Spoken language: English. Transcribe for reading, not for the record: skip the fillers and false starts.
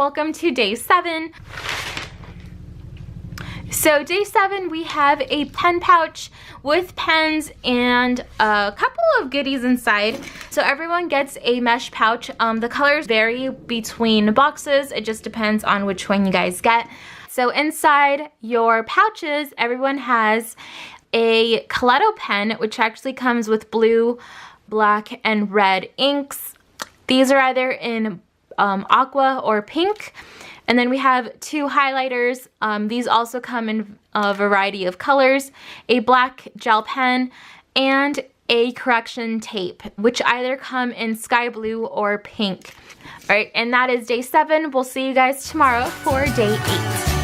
welcome to day 7. So day 7, we have a pen pouch with pens and a couple of goodies inside. So everyone gets a mesh pouch. The colors vary between boxes. It just depends on which one you guys get. So inside your pouches, everyone has a Kaleido pen, which actually comes with blue, black, and red inks. These are either in aqua or pink. And then we have 2 highlighters. These also come in a variety of colors, a black gel pen, and a correction tape, which either come in sky blue or pink. All right, and that is day 7. We'll see you guys tomorrow for day 8.